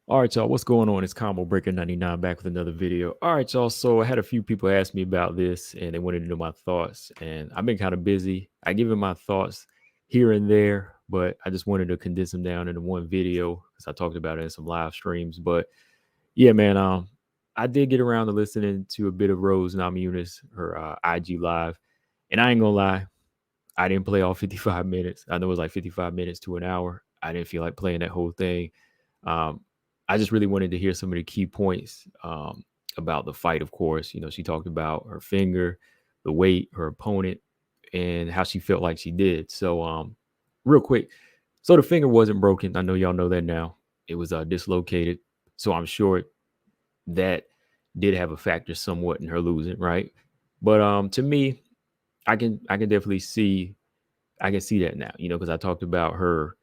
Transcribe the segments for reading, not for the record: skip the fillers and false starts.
All right, y'all. What's going on? It's Combo Breaker 99 back with another video. All right, y'all. So I had a few people ask me about this and they wanted to know my thoughts. And I've been kind of busy. I give them my thoughts here and there, but I just wanted to condense them down into one video because I talked about it in some live streams. But yeah, man, I did get around to listening to a bit of Rose Namajunas, her IG live. And I ain't gonna lie, I didn't play all 55 minutes. I know it was like 55 minutes to an hour. I didn't feel like playing that whole thing. Um, I just really wanted to hear some of the key points about the fight, of course. She talked about her finger, the weight, her opponent, and how she felt like she did. So, real quick. So, the finger wasn't broken. I know y'all know that now. It was dislocated. So, I'm sure that did have a factor somewhat in her losing, right? But to me, I can definitely see I can see that now, because I talked about her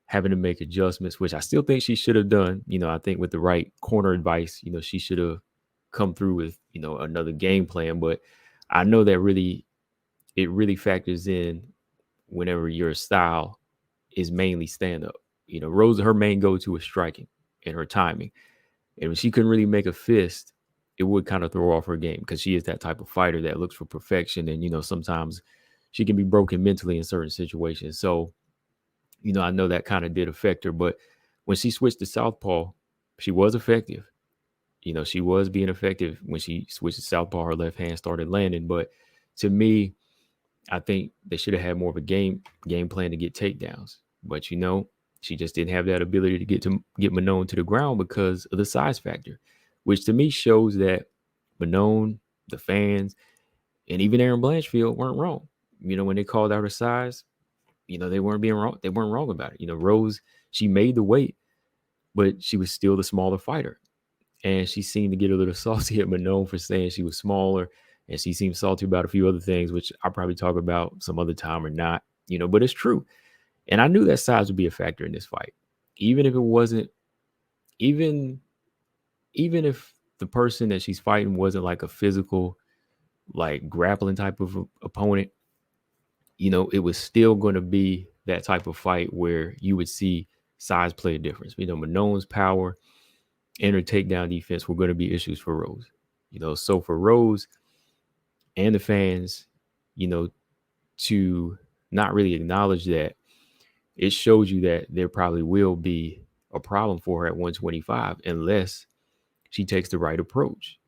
having to make adjustments, which I still think she should have done. I think with the right corner advice, she should have come through with, another game plan. But I know that it really factors in whenever your style is mainly stand up. Rose, her main go to is striking and her timing. And when she couldn't really make a fist, it would kind of throw off her game because she is that type of fighter that looks for perfection. And, sometimes she can be broken mentally in certain situations. So, I know that kind of did affect her. But when she switched to Southpaw, she was effective. She was being effective when she switched to Southpaw. Her left hand started landing. But to me, I think they should have had more of a game plan to get takedowns. But she just didn't have that ability to get Manon to the ground because of the size factor, which to me shows that Manon, the fans, and even Aaron Blanchfield weren't wrong. When they called out her size, they weren't being wrong. They weren't wrong about it. Rose, she made the weight, but she was still the smaller fighter. And she seemed to get a little salty at Manon for saying she was smaller. And she seemed salty about a few other things, which I'll probably talk about some other time or not, but it's true. And I knew that size would be a factor in this fight. Even if it wasn't, even even if the person that she's fighting wasn't like a physical, like grappling type of opponent, it was still going to be that type of fight where you would see size play a difference. Manon's power and her takedown defense were going to be issues for Rose. So for Rose and the fans, to not really acknowledge that, it shows you that there probably will be a problem for her at 125 unless she takes the right approach.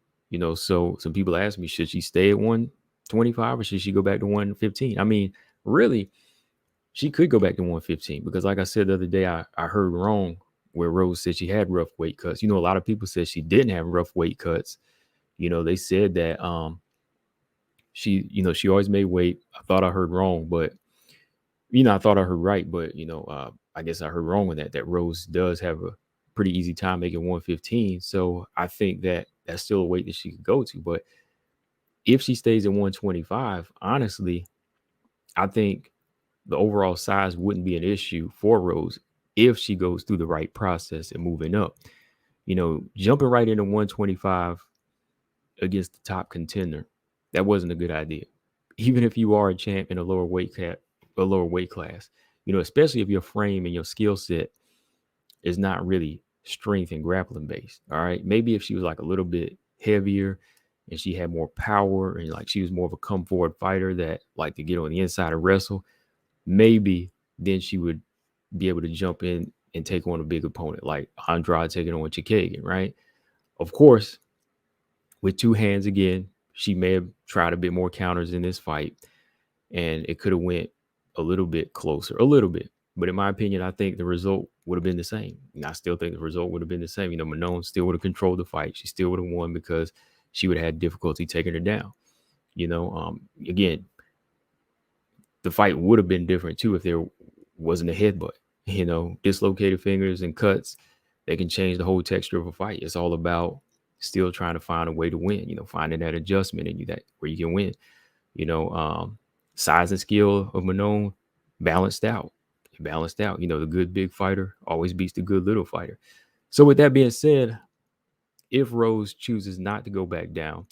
So some people ask me, should she stay at 125 or should she go back to 115? I mean, really, she could go back to 115 because, like I said the other day, I heard wrong where Rose said she had rough weight cuts. A lot of people said she didn't have rough weight cuts. They said that she always made weight. I thought I heard wrong, but I thought I heard right, but I guess I heard wrong with that. That Rose does have a pretty easy time making 115. So I think that that's still a weight that she could go to. But if she stays at 125, honestly, I think the overall size wouldn't be an issue for Rose if she goes through the right process and moving up. Jumping right into 125 against the top contender, that wasn't a good idea. Even if you are a champ in a lower weight class, especially if your frame and your skill set is not really strength and grappling based. All right. Maybe if she was like a little bit heavier and she had more power and like she was more of a come forward fighter that like to get on the inside and wrestle, maybe then she would be able to jump in and take on a big opponent like Andrade taking on Chikagan, right? Of course, with two hands again, she may have tried a bit more counters in this fight, and it could have went a little bit closer, a little bit. But in my opinion, I think the result would have been the same. And I still think the result would have been the same. Manon still would have controlled the fight. She still would have won because she would have had difficulty taking her down. Again, the fight would have been different too if there wasn't a headbutt. Dislocated fingers and cuts, they can change the whole texture of a fight. It's all about still trying to find a way to win, finding that adjustment in you that where you can win. Size and skill of Manon balanced out. Balanced out. The good big fighter always beats the good little fighter. So with that being said, if Rose chooses not to go back down,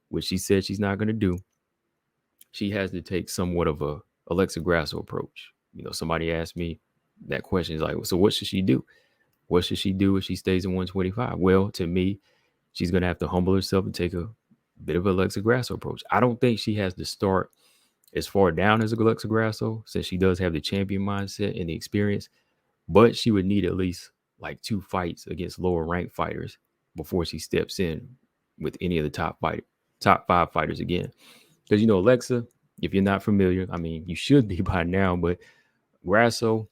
which she said she's not going to do, she has to take somewhat of a Alexa Grasso approach. Somebody asked me that question is like, so what should she do? What should she do if she stays in 125? Well, to me, she's going to have to humble herself and take a bit of Alexa Grasso approach. I don't think she has to start as far down as Alexa Grasso, since she does have the champion mindset and the experience, but she would need at least like 2 fights against lower ranked fighters before she steps in with any of the top 5 fighters again. Because Alexa, if you're not familiar, I mean, you should be by now, but Grasso,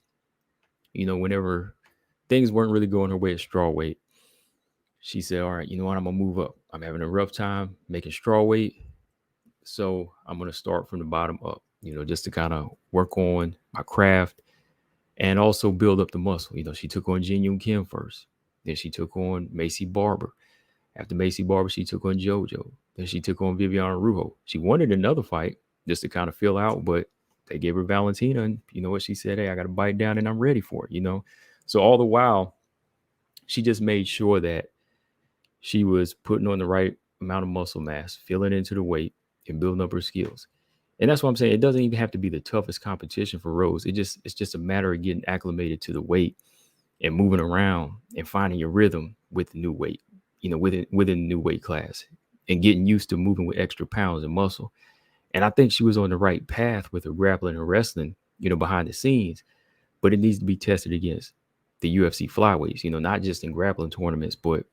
whenever things weren't really going her way at strawweight, she said, all right, you know what, I'm gonna move up. I'm having a rough time making strawweight, so I'm gonna start from the bottom up, just to kind of work on my craft and also build up the muscle. She took on Jin Yoon Kim first. Then she took on Macy Barber. After Macy Barber, she took on JoJo. Then she took on Viviana Rujo. She wanted another fight just to kind of fill out, but they gave her Valentina, and you know what she said? Hey, I got to bite down and I'm ready for it. So all the while, she just made sure that she was putting on the right amount of muscle mass, filling into the weight, and building up her skills. And that's what I'm saying. It doesn't even have to be the toughest competition for Rose. It's just a matter of getting acclimated to the weight and moving around and finding your rhythm with the new weight, within the new weight class, and getting used to moving with extra pounds and muscle. And I think she was on the right path with her grappling and wrestling, behind the scenes, but it needs to be tested against the UFC flyweights, not just in grappling tournaments, but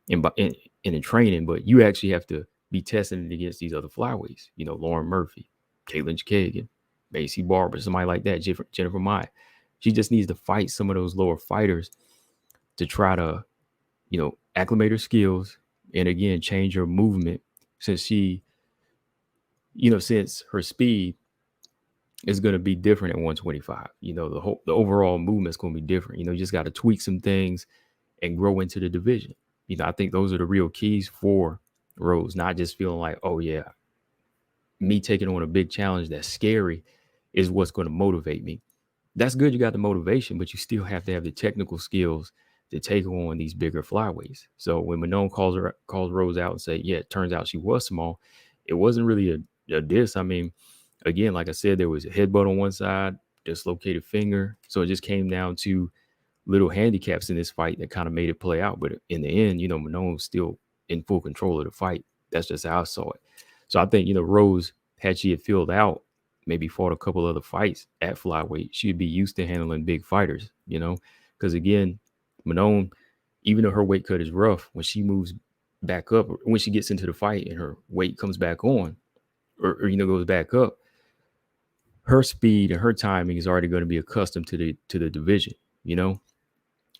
in training, but you actually have to be testing it against these other flyweights, Lauren Murphy, Caitlin Kagan, Macy Barber, somebody like that, Jennifer Mai. She just needs to fight some of those lower fighters to try to, acclimate her skills and again change her movement, since since her speed is going to be different at 125. The overall movement's going to be different. You just got to tweak some things and grow into the division. I think those are the real keys for Rose, not just feeling like, oh yeah, me taking on a big challenge that's scary is what's going to motivate me. That's good. You got the motivation, but you still have to have the technical skills to take on these bigger flyweights. So when Manon calls Rose out and say, yeah, it turns out she was small, it wasn't really a diss. I mean, again, like I said, there was a headbutt on one side, dislocated finger. So it just came down to little handicaps in this fight that kind of made it play out. But in the end, Manon was still in full control of the fight. That's just how I saw it. So I think, Rose, had she had filled out, maybe fought a couple other fights at flyweight, she'd be used to handling big fighters, because again, Manon, even though her weight cut is rough, when she moves back up, or when she gets into the fight and her weight comes back on, or goes back up, her speed and her timing is already going to be accustomed to the division,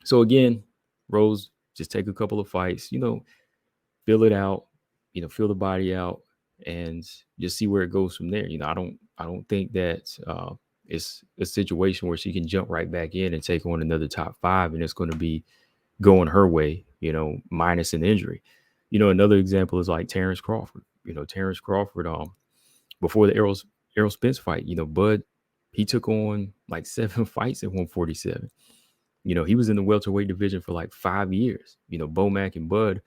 So again, Rose, just take a couple of fights, fill it out, fill the body out, and just see where it goes from there. I don't think that it's a situation where she can jump right back in and take on another top 5, and it's going to be going her way, minus an injury. Another example is like Terence Crawford. Terence Crawford, before the Errol Spence fight, Bud, he took on like 7 fights at 147. He was in the welterweight division for like 5 years. Bomac and Bud,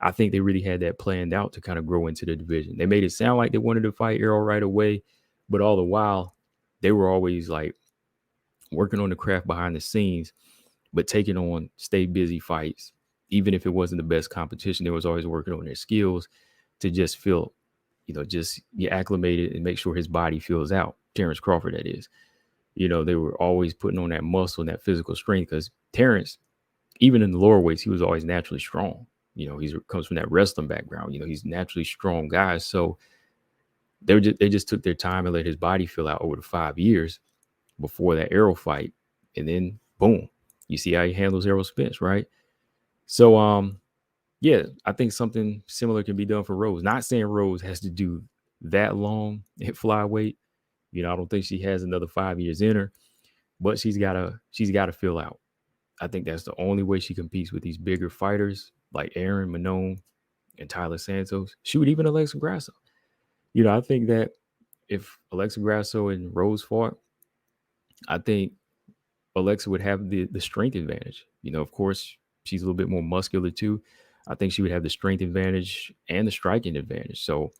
I think they really had that planned out to kind of grow into the division. They made it sound like they wanted to fight Errol right away, but all the while, they were always like working on the craft behind the scenes, but taking on stay busy fights. Even if it wasn't the best competition, they was always working on their skills to just feel, just get acclimated and make sure his body fills out. Terence Crawford, that is. They were always putting on that muscle and that physical strength, because Terence, even in the lower weights, he was always naturally strong. He comes from that wrestling background. He's naturally strong guy. So they just took their time and let his body fill out over the 5 years before that Errol fight. And then boom, you see how he handles Errol Spence, right? So yeah, I think something similar can be done for Rose. Not saying Rose has to do that long at flyweight. I don't think she has another 5 years in her, but she's gotta fill out. I think that's the only way she competes with these bigger fighters like Aaron, Manon, and Tyler Santos. Shoot, even Alexa Grasso. I think that if Alexa Grasso and Rose fought, I think Alexa would have the strength advantage. Of course, she's a little bit more muscular too. I think she would have the strength advantage and the striking advantage. So,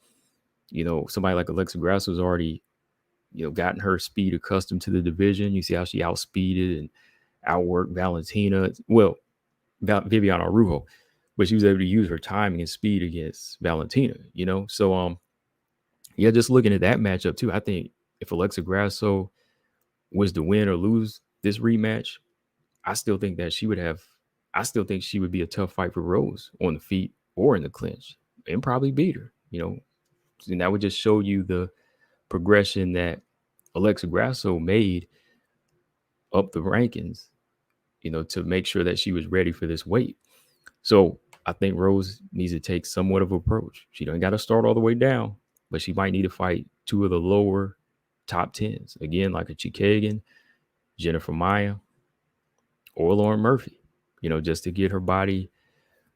somebody like Alexa Grasso has already, gotten her speed accustomed to the division. You see how she outspeeded and outworked Valentina. Well, Viviana Arujo, but she was able to use her timing and speed against Valentina. So yeah, just looking at that matchup too, I think if Alexa Grasso was to win or lose this rematch, I still think that she would have. I still think she would be a tough fight for Rose on the feet or in the clinch, and probably beat her. And that would just show you the progression that Alexa Grasso made up the rankings, to make sure that she was ready for this weight. So I think Rose needs to take somewhat of an approach. She don't got to start all the way down, but she might need to fight two of the lower top tens again, like a Chikagan, Jennifer Maya, or Lauren Murphy. Just to get her body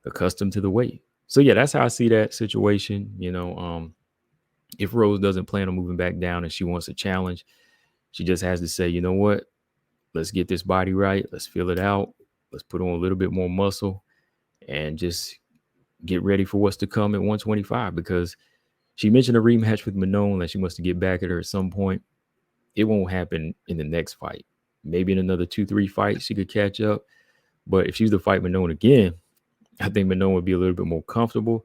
accustomed to the weight. So yeah, that's how I see that situation. If Rose doesn't plan on moving back down and she wants a challenge, she just has to say, you know what? Let's get this body right. Let's feel it out. Let's put on a little bit more muscle and just get ready for what's to come at 125, because she mentioned a rematch with Manon that she wants to get back at her at some point. It won't happen in the next fight. Maybe in another 2-3 fights she could catch up. But if she was to fight Manon again, I think Manon would be a little bit more comfortable.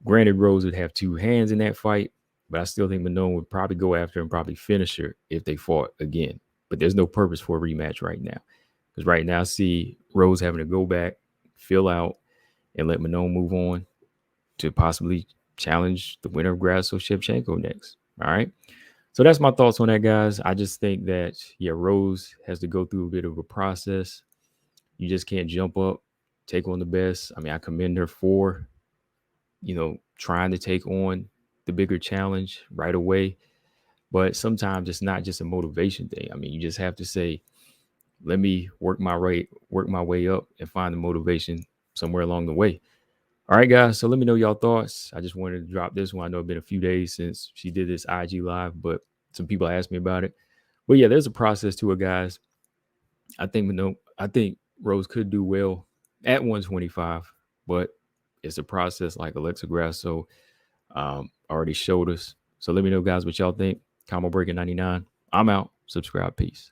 Granted, Rose would have two hands in that fight, but I still think Manon would probably go after and probably finish her if they fought again. But there's no purpose for a rematch right now. Because right now I see Rose having to go back, fill out, and let Manon move on to possibly challenge the winner of Grasso Shevchenko next. All right. So that's my thoughts on that, guys. I just think that, yeah, Rose has to go through a bit of a process. You just can't jump up, take on the best. I mean, I commend her for, trying to take on the bigger challenge right away. But sometimes it's not just a motivation thing. I mean, you just have to say, let me work my way up and find the motivation somewhere along the way. All right, guys. So let me know y'all thoughts. I just wanted to drop this one. I know it's been a few days since she did this IG live, but some people asked me about it. But yeah, there's a process to it, guys. I think Rose could do well at 125, but it's a process like Alexa Grasso already showed us. So let me know, guys, what y'all think. Combo Breaker 99. I'm out. Subscribe. Peace.